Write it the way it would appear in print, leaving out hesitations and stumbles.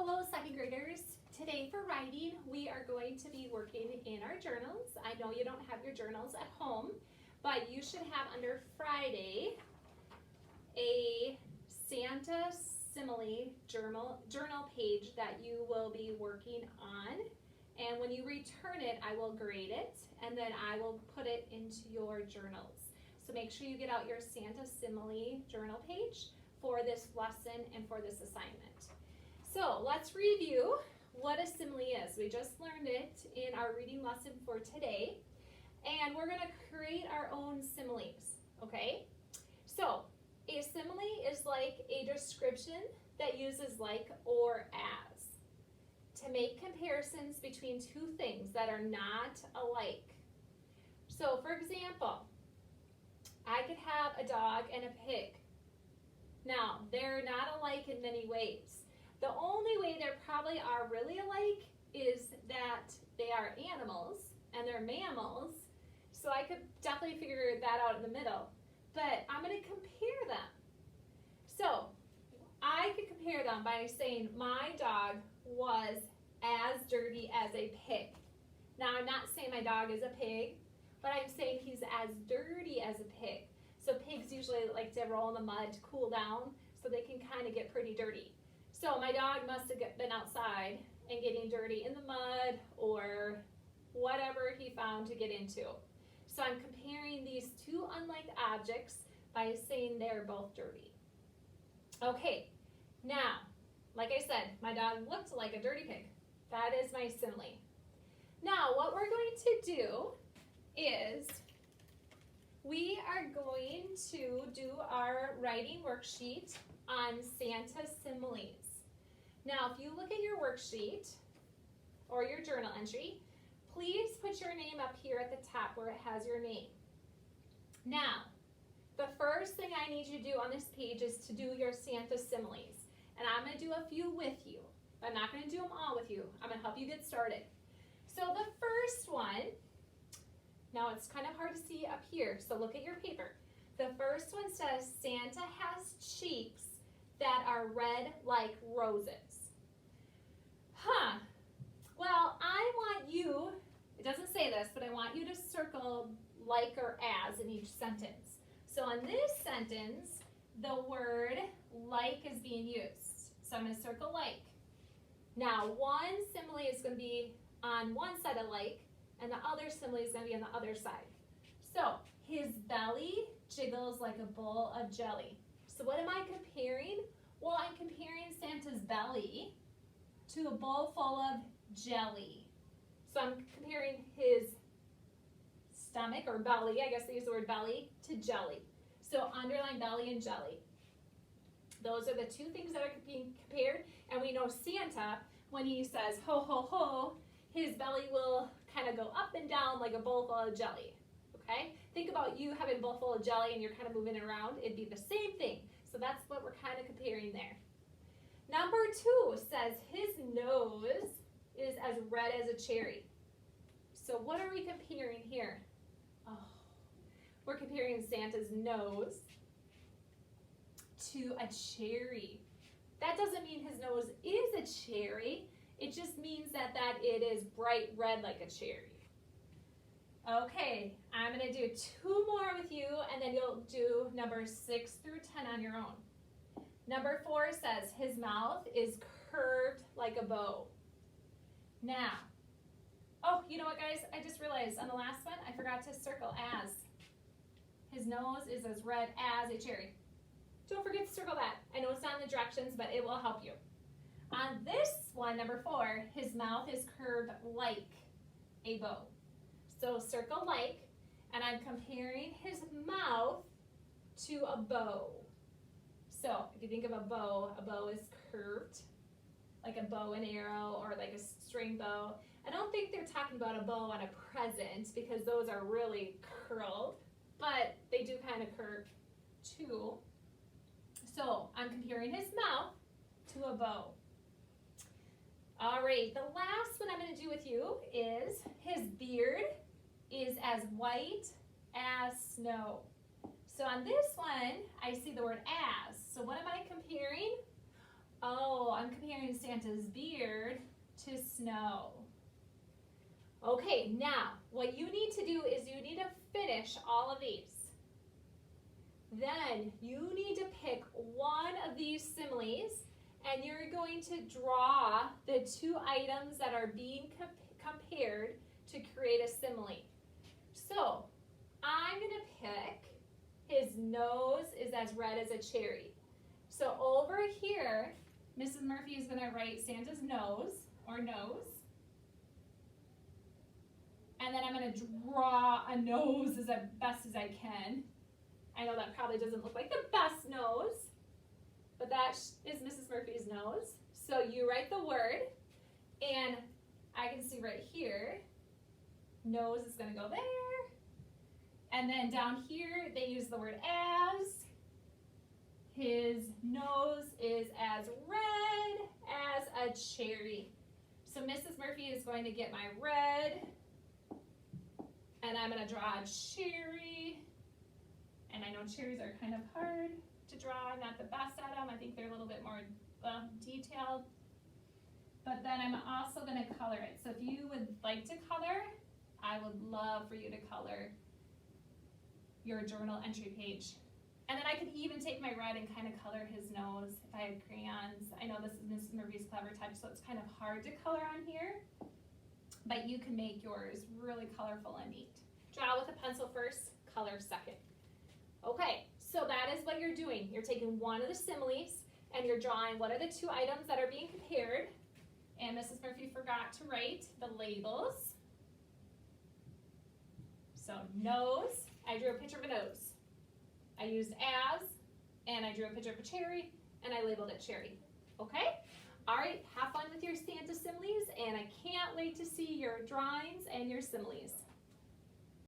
Hello, second graders. Today for writing, we are going to be working in our journals. I know you don't have your journals at home, but you should have under Friday a Santa Simile journal page that you will be working on. And when you return it, I will grade it, and then I will put it into your journals. So make sure you get out your Santa Simile journal page for this lesson and for this assignment. So let's review what a simile is. We just learned it in our reading lesson for today, and we're going to create our own similes, okay? So a simile is like a description that uses like or as to make comparisons between two things that are not alike. So for example, I could have a dog and a pig. Now, they're not alike in many ways. The only way they probably are really alike is that they are animals and they're mammals. So I could definitely figure that out in the middle. But I'm going to compare them. So I could compare them by saying my dog was as dirty as a pig. Now I'm not saying my dog is a pig, but I'm saying he's as dirty as a pig. So pigs usually like to roll in the mud to cool down, so they can kind of get pretty dirty. So my dog must have been outside and getting dirty in the mud or whatever he found to get into. So I'm comparing these two unlike objects by saying they're both dirty. Okay, now, like I said, my dog looked like a dirty pig. That is my simile. Now, what we're going to do is we are going to do our writing worksheet on Santa Similes. Now, if you look at your worksheet or your journal entry, please put your name up here at the top where it has your name. Now, the first thing I need you to do on this page is to do your Santa Similes. And I'm going to do a few with you. I'm not going to do them all with you. I'm going to help you get started. So the first one, now it's kind of hard to see up here, so look at your paper. The first one says Santa has cheeks that are red like roses. Well, I want you, it doesn't say this, but I want you to circle like or as in each sentence. So in this sentence, the word like is being used. So I'm going to circle like. Now, one simile is going to be on one side of like, and the other simile is going to be on the other side. So, his belly jiggles like a bowl of jelly. So what am I comparing? Well, I'm comparing Santa's belly to a bowl full of jelly. So I'm comparing his stomach or belly, I guess they use the word belly, to jelly. So underline belly and jelly. Those are the two things that are being compared. And we know Santa, when he says ho, ho, ho, his belly will kind of go up and down like a bowl full of jelly. Okay? Think about you having a bowl full of jelly and you're kind of moving it around. It'd be the same thing. So that's what we're kind of comparing there. Number 2 says his nose is as red as a cherry. So what are we comparing here? Oh, we're comparing Santa's nose to a cherry. That doesn't mean his nose is a cherry. It just means that it is bright red like a cherry. Okay, I'm going to do 2 more with you, and then you'll do numbers 6 through 10 on your own. Number 4 says his mouth is curved like a bow. Now, oh, you know what, guys? I just realized on the last one, I forgot to circle as. His nose is as red as a cherry. Don't forget to circle that. I know it's not in the directions, but it will help you. On this one, number 4, his mouth is curved like a bow. So circle like, and I'm comparing his mouth to a bow. So if you think of a bow is curved, like a bow and arrow or like a string bow. I don't think they're talking about a bow on a present because those are really curled, but they do kind of curve too. So I'm comparing his mouth to a bow. All right, the last one I'm going to do with you is his beard is as white as snow. So on this one, I see the word as. So what am I comparing? Oh, I'm comparing turning Santa's beard to snow. Okay, now what you need to do is you need to finish all of these. Then you need to pick one of these similes and you're going to draw the two items that are being compared to create a simile. So I'm going to pick his nose is as red as a cherry. So over here, Mrs. Murphy is going to write Santa's nose or nose. And then I'm going to draw a nose as best as I can. I know that probably doesn't look like the best nose, but that is Mrs. Murphy's nose. So you write the word, and I can see right here, nose is going to go there. And then down here, they use the word as. His nose is as red as a cherry. So Mrs. Murphy is going to get my red, and I'm going to draw a cherry. And I know cherries are kind of hard to draw. I'm not the best at them. I think they're a little bit more detailed. But then I'm also going to color it. So if you would like to color, I would love for you to color your journal entry page. And then I could even take my red and kind of color his nose if I had crayons. I know this is Mrs. Murphy's Clever Touch, so it's kind of hard to color on here. But you can make yours really colorful and neat. Draw with a pencil first, color second. Okay, so that is what you're doing. You're taking one of the similes and you're drawing what are the two items that are being compared. And Mrs. Murphy forgot to write the labels. So nose, I drew a picture of a nose. I used as, and I drew a picture of a cherry, and I labeled it cherry. Okay? All right, have fun with your Santa similes, and I can't wait to see your drawings and your similes.